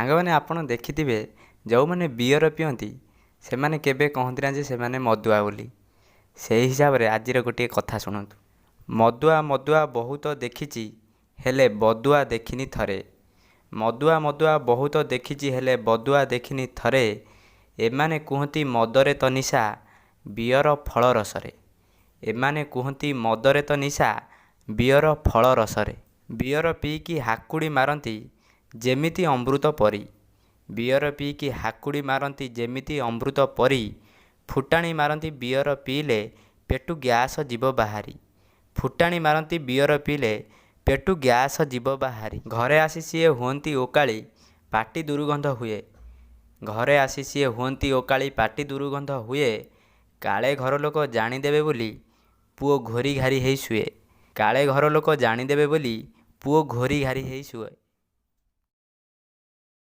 ସାଙ୍ଗମାନେ ଆପଣ ଦେଖିଥିବେ ଯେଉଁମାନେ ବିୟର ପିଅନ୍ତି ସେମାନେ କେବେ କହନ୍ତି ନା ଯେ ସେମାନେ ମଦୁଆ ବୋଲି। ସେହି ହିସାବରେ ଆଜିର ଗୋଟିଏ କଥା ଶୁଣନ୍ତୁ। ମଦୁଆ ମଦୁଆ ବହୁତ ଦେଖିଛି ହେଲେ ବଦୁଆ ଦେଖିନି ଥରେ। ମଦୁଆ ମଦୁଆ ବହୁତ ଦେଖିଛି ହେଲେ ବଦୁଆ ଦେଖିନି ଥରେ। ଏମାନେ କୁହନ୍ତି ମଦରେ ତ ନିଶା ବିୟର ଫଳ ରସରେ। ଏମାନେ କୁହନ୍ତି ମଦରେ ତ ନିଶା ବିୟର ଫଳ ରସରେ। ବିୟର ପିଇକି ହାକୁଡ଼ି ମାରନ୍ତି ଯେମିତି ଅମୃତ ପରି। ବିୟର ପିଇକି ହାକୁଡ଼ି ମାରନ୍ତି ଯେମିତି ଅମୃତ ପରି। ଫୁଟାଣି ମାରନ୍ତି ବିୟର ପିଇଲେ ପେଟୁ ଗ୍ୟାସ ଯିବ ବାହାରି। ଫୁଟାଣି ମାରନ୍ତି ବିୟର ପିଇଲେ ପେଟୁ ଗ୍ୟାସ ଯିବ ବାହାରି। ଘରେ ଆସି ସିଏ ହୁଅନ୍ତି ଓକାଳି ପାଟି ଦୁର୍ଗନ୍ଧ ହୁଏ। ଘରେ ଆସି ସିଏ ହୁଅନ୍ତି ଓକାଳି ପାଟି ଦୁର୍ଗନ୍ଧ ହୁଏ। କାଳେ ଘରଲୋକ ଜାଣିଦେବେ ବୋଲି ପୁଅ ଘୋରି ଘାରି ହେଇ ଶୁଏ। କାଳେ ଘରଲୋକ ଜାଣିଦେବେ ବୋଲି ପୁଅ ଘୋରି ଘାରି ହେଇ ଶୁଏ।